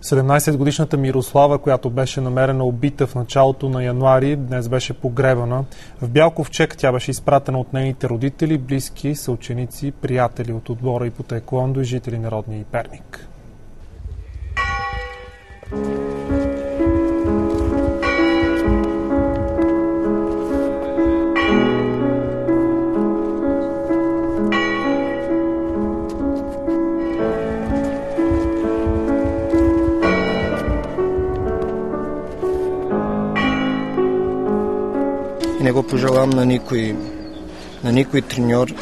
17-годишната Мирослава, която беше намерена убита в началото на януари, днес беше погребана. В бял ковчег тя беше изпратена от нейните родители, близки, съученици, приятели от отбора и по таеквондо и жители на родния й Перник. И не го пожелавам на никой треньор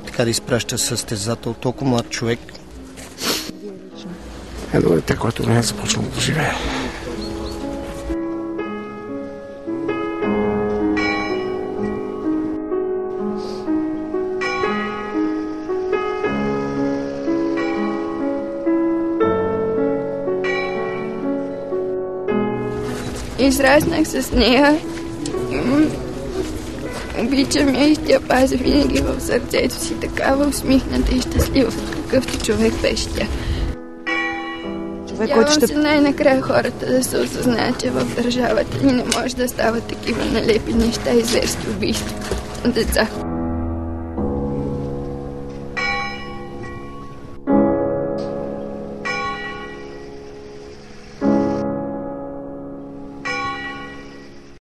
така да изпраща състезател, толкова млад човек. Едно дете, което не е започнало да живее. Израснах с нея. Обичам я и тя пази винаги в сърцето си такава усмихната и щастлива, какъвто човек беше тя. Надявам се най-накрая хората да се осъзнаят, че в държавата ни не може да стават такива налепи неща и зверски убийства на деца.